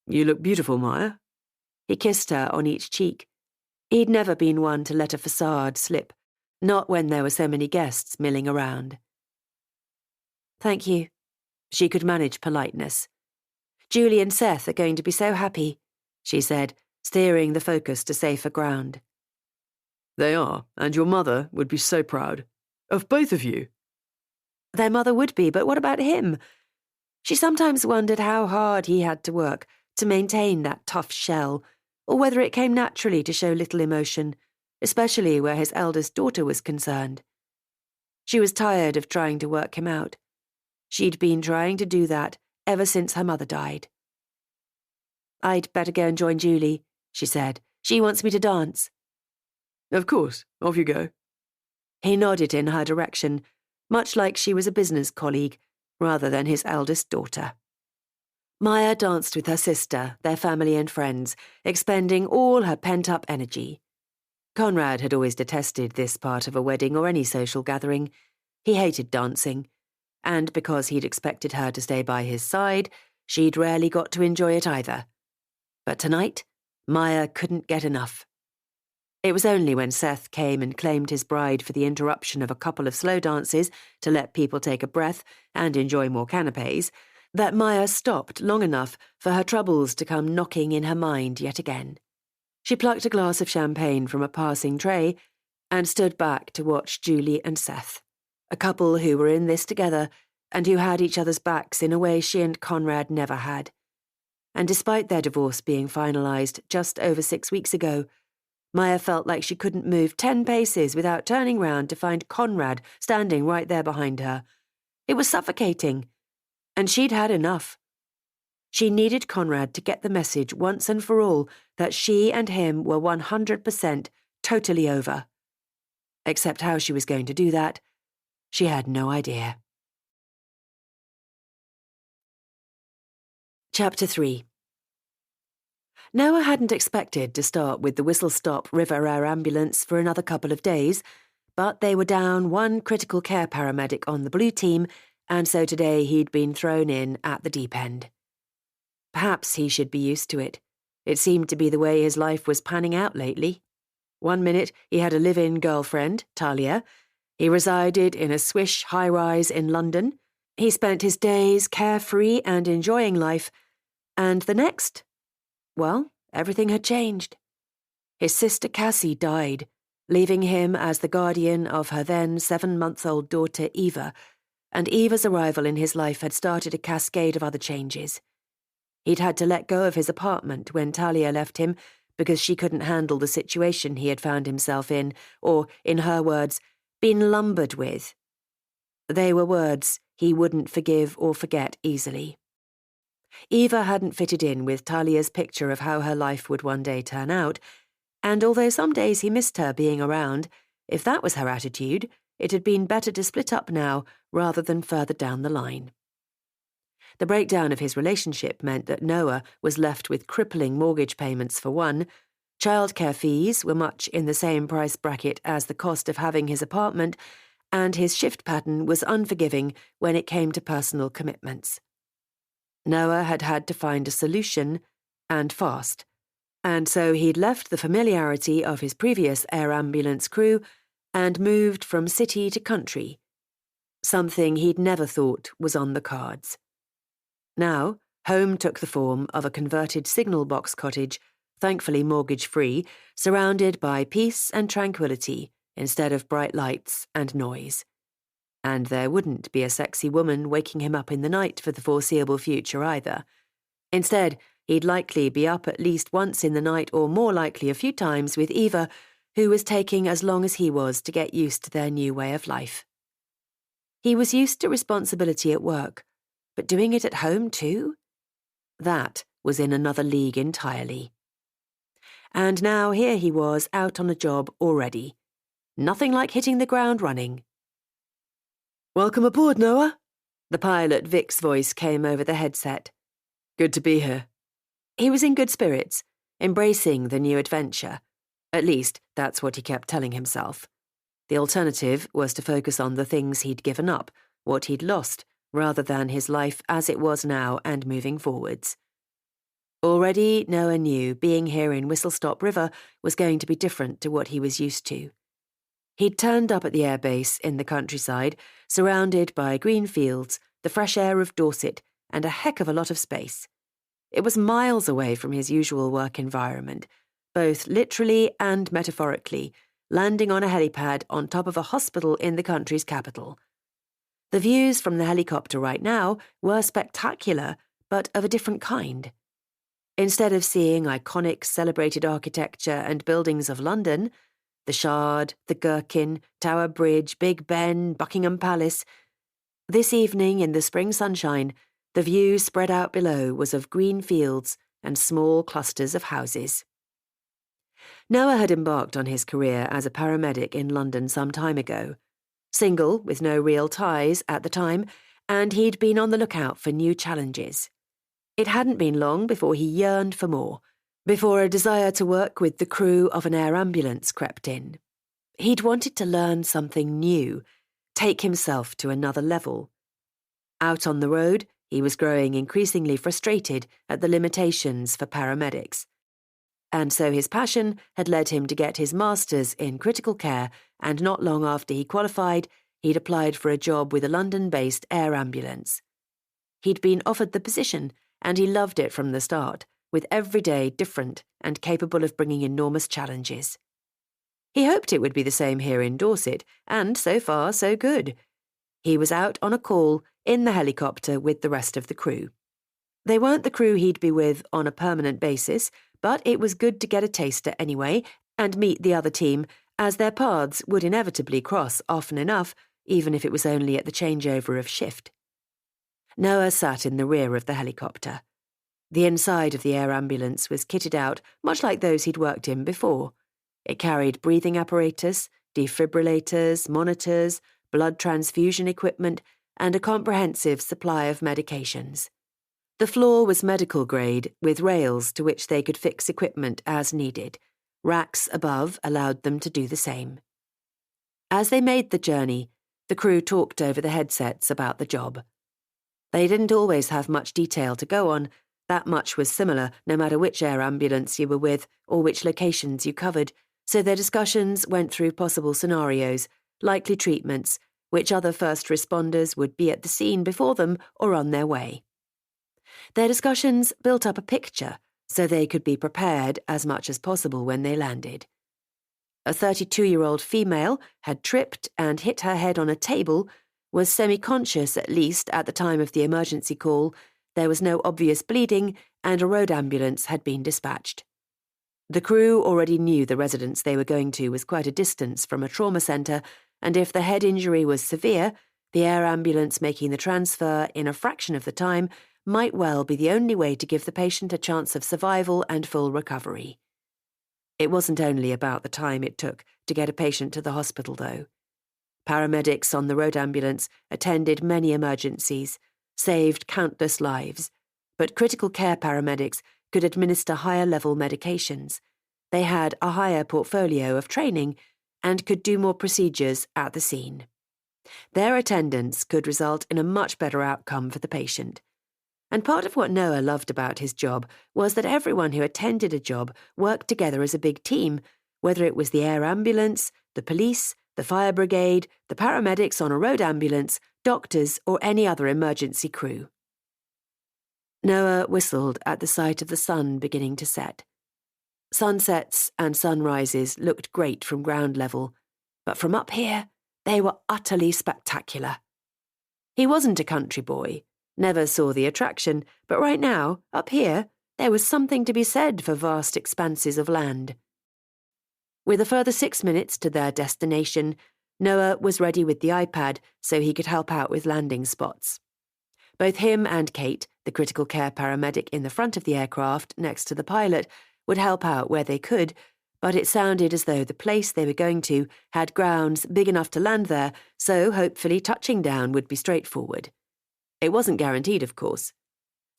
"You look beautiful, Maya." He kissed her on each cheek. He'd never been one to let a facade slip, not when there were so many guests milling around. "Thank you." She could manage politeness. "Julie and Seth are going to be so happy," she said, steering the focus to safer ground. "They are, and your mother would be so proud. Of both of you." Their mother would be, but what about him? She sometimes wondered how hard he had to work to maintain that tough shell, or whether it came naturally to show little emotion, especially where his eldest daughter was concerned. She was tired of trying to work him out. She'd been trying to do that ever since her mother died. "I'd better go and join Julie," she said. "She wants me to dance." "Of course, off you go." He nodded in her direction, much like she was a business colleague, rather than his eldest daughter. Maya danced with her sister, their family and friends, expending all her pent-up energy. Conrad had always detested this part of a wedding or any social gathering. He hated dancing, and because he'd expected her to stay by his side, she'd rarely got to enjoy it either. But tonight, Maya couldn't get enough. It was only when Seth came and claimed his bride for the interruption of a couple of slow dances to let people take a breath and enjoy more canapes that Maya stopped long enough for her troubles to come knocking in her mind yet again. She plucked a glass of champagne from a passing tray and stood back to watch Julie and Seth, a couple who were in this together and who had each other's backs in a way she and Conrad never had. And despite their divorce being finalised just over 6 weeks ago, Maya felt like she couldn't move 10 paces without turning round to find Conrad standing right there behind her. It was suffocating, and she'd had enough. She needed Conrad to get the message once and for all that she and him were 100% totally over. Except how she was going to do that, she had no idea. Chapter 3. Noah hadn't expected to start with the Whistlestop River Air Ambulance for another couple of days, but they were down one critical care paramedic on the blue team, and so today he'd been thrown in at the deep end. Perhaps he should be used to it. It seemed to be the way his life was panning out lately. One minute he had a live-in girlfriend, Talia. He resided in a swish high-rise in London. He spent his days carefree and enjoying life. And the next? Well, everything had changed. His sister Cathy died, leaving him as the guardian of her then 7-month-old daughter Eva, and Eva's arrival in his life had started a cascade of other changes. He'd had to let go of his apartment when Talia left him because she couldn't handle the situation he had found himself in, or, in her words, been lumbered with. They were words he wouldn't forgive or forget easily. Eva hadn't fitted in with Talia's picture of how her life would one day turn out, and although some days he missed her being around, if that was her attitude, it had been better to split up now rather than further down the line. The breakdown of his relationship meant that Noah was left with crippling mortgage payments for one, childcare fees were much in the same price bracket as the cost of having his apartment, and his shift pattern was unforgiving when it came to personal commitments. Noah had had to find a solution, and fast, and so he'd left the familiarity of his previous air ambulance crew and moved from city to country, something he'd never thought was on the cards. Now, home took the form of a converted signal box cottage, thankfully mortgage-free, surrounded by peace and tranquility instead of bright lights and noise. And there wouldn't be a sexy woman waking him up in the night for the foreseeable future either. Instead, he'd likely be up at least once in the night, or more likely a few times, with Eva, who was taking as long as he was to get used to their new way of life. He was used to responsibility at work, but doing it at home too? That was in another league entirely. And now here he was out on a job already. Nothing like hitting the ground running. "Welcome aboard, Noah." The pilot Vic's voice came over the headset. "Good to be here." He was in good spirits, embracing the new adventure. At least, that's what he kept telling himself. The alternative was to focus on the things he'd given up, what he'd lost, rather than his life as it was now and moving forwards. Already, Noah knew being here in Whistlestop River was going to be different to what he was used to. He'd turned up at the airbase in the countryside, surrounded by green fields, the fresh air of Dorset, and a heck of a lot of space. It was miles away from his usual work environment, both literally and metaphorically, landing on a helipad on top of a hospital in the country's capital. The views from the helicopter right now were spectacular, but of a different kind. Instead of seeing iconic, celebrated architecture and buildings of London, the Shard, the Gherkin, Tower Bridge, Big Ben, Buckingham Palace, this evening in the spring sunshine, the view spread out below was of green fields and small clusters of houses. Noah had embarked on his career as a paramedic in London some time ago. Single, with no real ties at the time, and he'd been on the lookout for new challenges. It hadn't been long before he yearned for more, before a desire to work with the crew of an air ambulance crept in. He'd wanted to learn something new, take himself to another level. Out on the road, he was growing increasingly frustrated at the limitations for paramedics. And so his passion had led him to get his master's in critical care, and not long after he qualified, he'd applied for a job with a London-based air ambulance. He'd been offered the position, and he loved it from the start, with every day different and capable of bringing enormous challenges. He hoped it would be the same here in Dorset, and so far so good. He was out on a call in the helicopter with the rest of the crew. They weren't the crew he'd be with on a permanent basis, but it was good to get a taster anyway and meet the other team, as their paths would inevitably cross often enough, even if it was only at the changeover of shift. Noah sat in the rear of the helicopter. The inside of the air ambulance was kitted out much like those he'd worked in before. It carried breathing apparatus, defibrillators, monitors, blood transfusion equipment, and a comprehensive supply of medications. The floor was medical grade, with rails to which they could fix equipment as needed. Racks above allowed them to do the same. As they made the journey, the crew talked over the headsets about the job. They didn't always have much detail to go on. That much was similar no matter which air ambulance you were with or which locations you covered, so their discussions went through possible scenarios, likely treatments, which other first responders would be at the scene before them or on their way. Their discussions built up a picture so they could be prepared as much as possible when they landed. A 32-year-old female had tripped and hit her head on a table, was semi-conscious at least at the time of the emergency call. There was no obvious bleeding, and a road ambulance had been dispatched. The crew already knew the residence they were going to was quite a distance from a trauma centre, and if the head injury was severe, the air ambulance making the transfer in a fraction of the time might well be the only way to give the patient a chance of survival and full recovery. It wasn't only about the time it took to get a patient to the hospital, though. Paramedics on the road ambulance attended many emergencies, saved countless lives, but critical care paramedics could administer higher-level medications. They had a higher portfolio of training and could do more procedures at the scene. Their attendance could result in a much better outcome for the patient. And part of what Noah loved about his job was that everyone who attended a job worked together as a big team, whether it was the air ambulance, the police, the fire brigade, the paramedics on a road ambulance, doctors, or any other emergency crew. Noah whistled at the sight of the sun beginning to set. Sunsets and sunrises looked great from ground level, but from up here, they were utterly spectacular. He wasn't a country boy, never saw the attraction, but right now, up here, there was something to be said for vast expanses of land. With a further 6 minutes to their destination, Noah was ready with the iPad so he could help out with landing spots. Both him and Kate, the critical care paramedic in the front of the aircraft next to the pilot, would help out where they could, but it sounded as though the place they were going to had grounds big enough to land there, so hopefully touching down would be straightforward. It wasn't guaranteed, of course.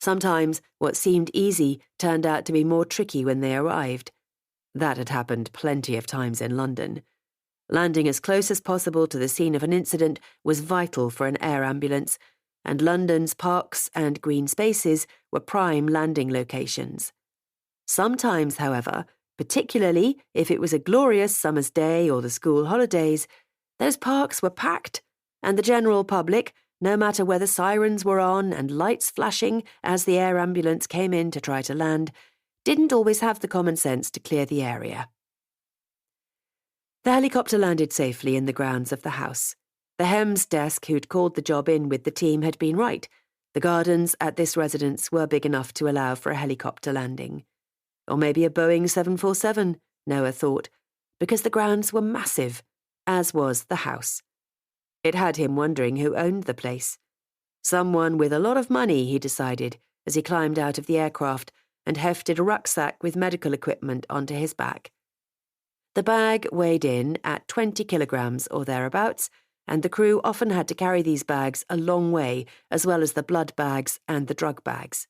Sometimes what seemed easy turned out to be more tricky when they arrived. That had happened plenty of times in London. Landing as close as possible to the scene of an incident was vital for an air ambulance, and London's parks and green spaces were prime landing locations. Sometimes, however, particularly if it was a glorious summer's day or the school holidays, those parks were packed, and the general public, no matter whether sirens were on and lights flashing as the air ambulance came in to try to land, didn't always have the common sense to clear the area. The helicopter landed safely in the grounds of the house. The Hems desk who'd called the job in with the team had been right. The gardens at this residence were big enough to allow for a helicopter landing. Or maybe a Boeing 747, Noah thought, because the grounds were massive, as was the house. It had him wondering who owned the place. Someone with a lot of money, he decided, as he climbed out of the aircraft and hefted a rucksack with medical equipment onto his back. The bag weighed in at 20 kilograms or thereabouts, and the crew often had to carry these bags a long way, as well as the blood bags and the drug bags.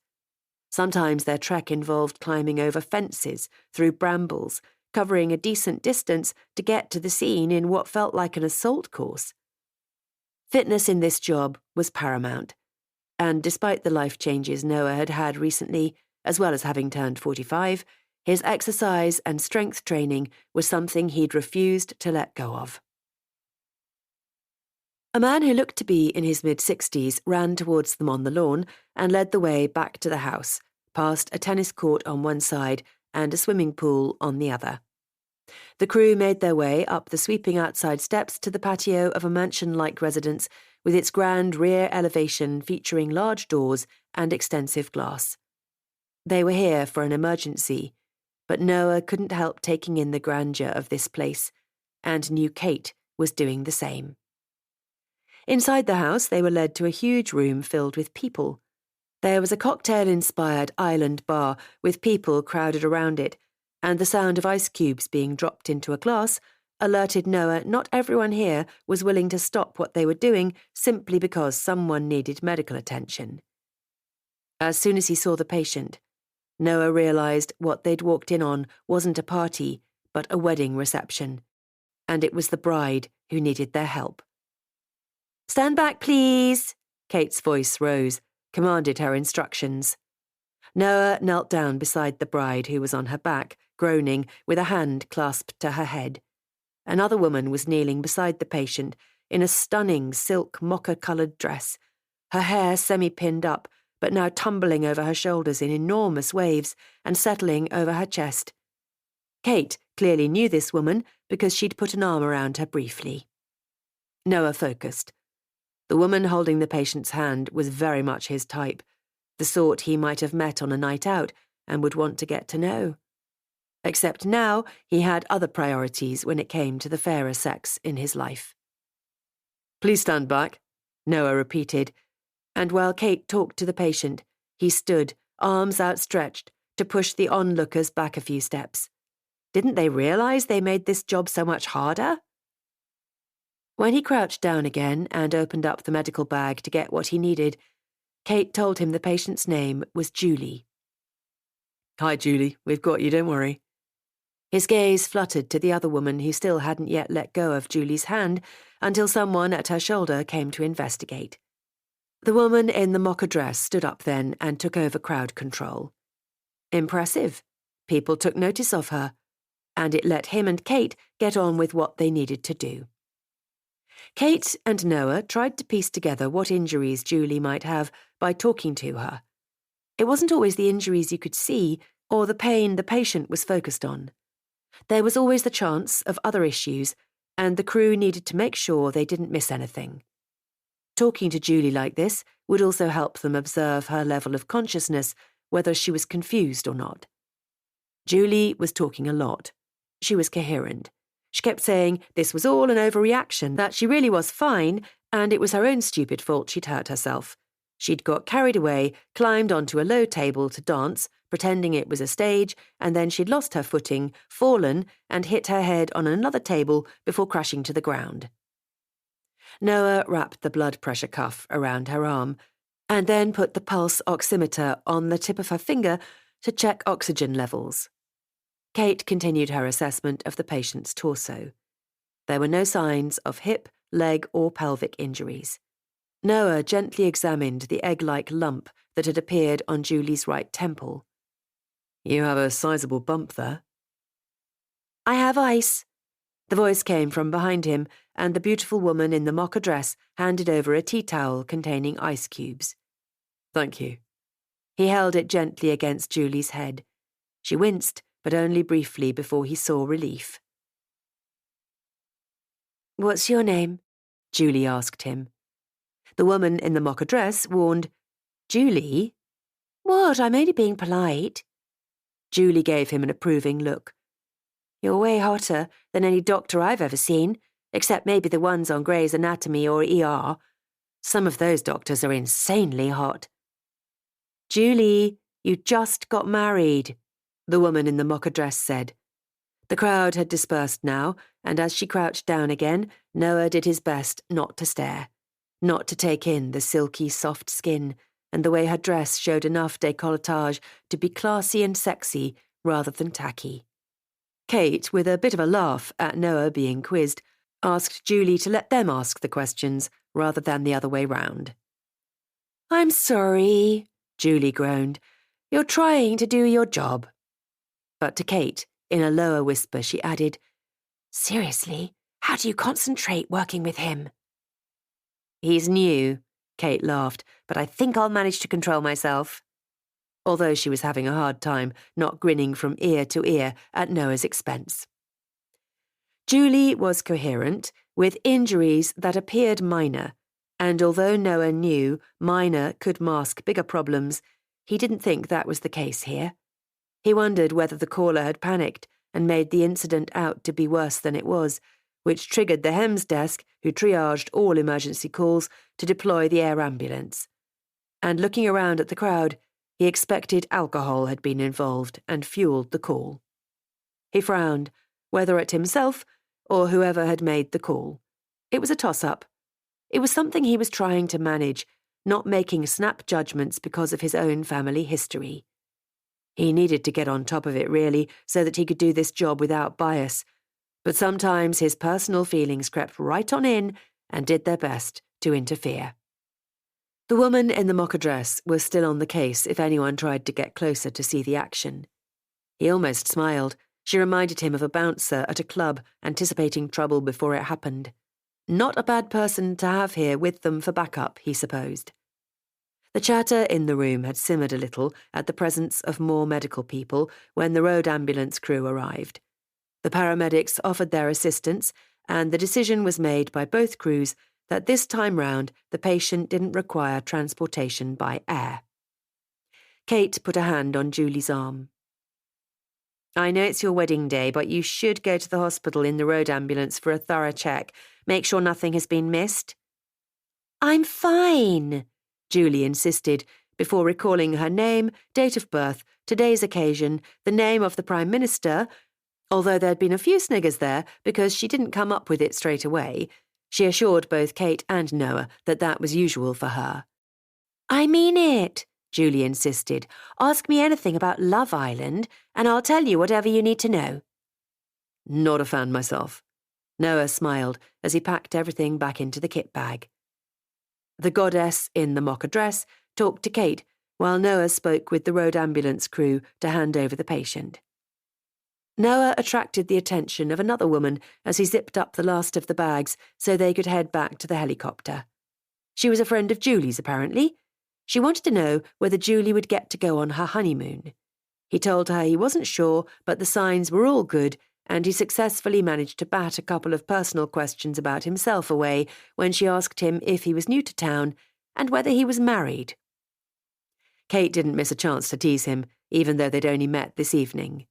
Sometimes their trek involved climbing over fences, through brambles, covering a decent distance to get to the scene in what felt like an assault course. Fitness in this job was paramount, and despite the life changes Noah had had recently, as well as having turned 45, his exercise and strength training was something he'd refused to let go of. A man who looked to be in his mid-60s ran towards them on the lawn and led the way back to the house, past a tennis court on one side and a swimming pool on the other. The crew made their way up the sweeping outside steps to the patio of a mansion-like residence with its grand rear elevation featuring large doors and extensive glass. They were here for an emergency, but Noah couldn't help taking in the grandeur of this place, and knew Kate was doing the same. Inside the house, they were led to a huge room filled with people. There was a cocktail-inspired island bar with people crowded around it, and the sound of ice cubes being dropped into a glass alerted Noah not everyone here was willing to stop what they were doing simply because someone needed medical attention. As soon as he saw the patient, Noah realised what they'd walked in on wasn't a party, but a wedding reception, and it was the bride who needed their help. "Stand back, please," Kate's voice rose, commanded her instructions. Noah knelt down beside the bride who was on her back, groaning, with a hand clasped to her head. Another woman was kneeling beside the patient in a stunning silk mocha-coloured dress, her hair semi-pinned up, but now tumbling over her shoulders in enormous waves and settling over her chest. Kate clearly knew this woman because she'd put an arm around her briefly. Noah focused. The woman holding the patient's hand was very much his type, the sort he might have met on a night out and would want to get to know. Except now he had other priorities when it came to the fairer sex in his life. "Please stand back," Noah repeated, and while Kate talked to the patient, He stood, arms outstretched, to push the onlookers back a few steps. Didn't they realise they made this job so much harder? When he crouched down again and opened up the medical bag to get what he needed, Kate told him the patient's name was Julie. Hi, Julie. We've got you, don't worry. His gaze fluttered to the other woman who still hadn't yet let go of Julie's hand until someone at her shoulder came to investigate. The woman in the mocha dress stood up then and took over crowd control. Impressive. People took notice of her, and it let him and Kate get on with what they needed to do. Kate and Noah tried to piece together what injuries Julie might have by talking to her. It wasn't always the injuries you could see or the pain the patient was focused on. There was always the chance of other issues, and the crew needed to make sure they didn't miss anything. Talking to Julie like this would also help them observe her level of consciousness, whether she was confused or not. Julie was talking a lot. She was coherent. She kept saying this was all an overreaction, that she really was fine, and it was her own stupid fault she'd hurt herself. She'd got carried away, climbed onto a low table to dance, pretending it was a stage, and then she'd lost her footing, fallen, and hit her head on another table before crashing to the ground. Noah wrapped the blood pressure cuff around her arm, and then put the pulse oximeter on the tip of her finger to check oxygen levels. Kate continued her assessment of the patient's torso. There were no signs of hip, leg, or pelvic injuries. Noah gently examined the egg-like lump that had appeared on Julie's right temple. You have a sizable bump there. I have ice. The voice came from behind him, and the beautiful woman in the mocha dress handed over a tea towel containing ice cubes. Thank you. He held it gently against Julie's head. She winced, but only briefly before he saw relief. What's your name? Julie asked him. The woman in the mocha dress warned, Julie? What, I'm only being polite. Julie gave him an approving look. You're way hotter than any doctor I've ever seen, except maybe the ones on Grey's Anatomy or ER. Some of those doctors are insanely hot. Julie, you just got married, the woman in the mocha dress said. The crowd had dispersed now, and as she crouched down again, Noah did his best not to stare, not to take in the silky, soft skin, and the way her dress showed enough décolletage to be classy and sexy rather than tacky. Kate, with a bit of a laugh at Noah being quizzed, asked Julie to let them ask the questions rather than the other way round. I'm sorry, Julie groaned. You're trying to do your job. But to Kate, in a lower whisper, she added, Seriously, how do you concentrate working with him? He's new, Kate laughed, but I think I'll manage to control myself. Although she was having a hard time not grinning from ear to ear at Noah's expense. Julie was coherent, with injuries that appeared minor, and although Noah knew minor could mask bigger problems, he didn't think that was the case here. He wondered whether the caller had panicked and made the incident out to be worse than it was, which triggered the HEMS desk, who triaged all emergency calls, to deploy the air ambulance. And looking around at the crowd, he expected alcohol had been involved and fueled the call. He frowned, whether at himself or whoever had made the call. It was a toss-up. It was something he was trying to manage, not making snap judgments because of his own family history. He needed to get on top of it, really, so that he could do this job without bias. But sometimes his personal feelings crept right on in and did their best to interfere. The woman in the mocha dress was still on the case if anyone tried to get closer to see the action. He almost smiled. She reminded him of a bouncer at a club anticipating trouble before it happened. Not a bad person to have here with them for backup, he supposed. The chatter in the room had simmered a little at the presence of more medical people when the road ambulance crew arrived. The paramedics offered their assistance, and the decision was made by both crews that this time round the patient didn't require transportation by air. Kate put a hand on Julie's arm. I know it's your wedding day, but you should go to the hospital in the road ambulance for a thorough check. Make sure nothing has been missed. I'm fine, Julie insisted, before recalling her name, date of birth, today's occasion, the name of the Prime Minister, although there'd been a few sniggers there because she didn't come up with it straight away. She assured both Kate and Noah that that was usual for her. "I mean it," Julie insisted. "Ask me anything about Love Island, and I'll tell you whatever you need to know." Not a fan myself. Noah smiled as he packed everything back into the kit bag. The goddess in the mocha dress talked to Kate while Noah spoke with the road ambulance crew to hand over the patient. Noah attracted the attention of another woman as he zipped up the last of the bags so they could head back to the helicopter. She was a friend of Julie's, apparently. She wanted to know whether Julie would get to go on her honeymoon. He told her he wasn't sure, but the signs were all good, and he successfully managed to bat a couple of personal questions about himself away when she asked him if he was new to town and whether he was married. Kate didn't miss a chance to tease him, even though they'd only met this evening.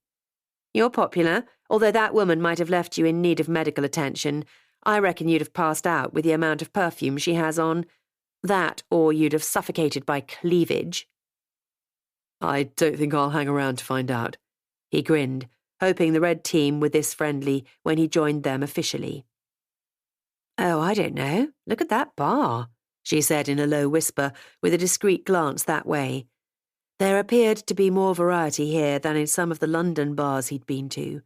"You're popular, although that woman might have left you in need of medical attention. I reckon you'd have passed out with the amount of perfume she has on. That, or you'd have suffocated by cleavage." "I don't think I'll hang around to find out," he grinned, hoping the red team were this friendly when he joined them officially. "Oh, I don't know. Look at that bar," she said in a low whisper, with a discreet glance that way. There appeared to be more variety here than in some of the London bars he'd been to.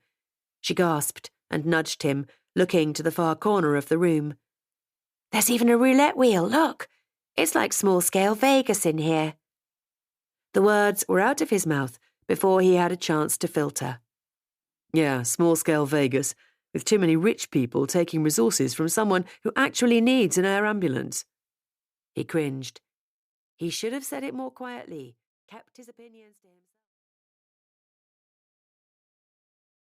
She gasped and nudged him, looking to the far corner of the room. "There's even a roulette wheel, look! It's like small-scale Vegas in here." The words were out of his mouth before he had a chance to filter. "Yeah, small-scale Vegas, with too many rich people taking resources from someone who actually needs an air ambulance." He cringed. He should have said it more quietly, kept his opinions to himself.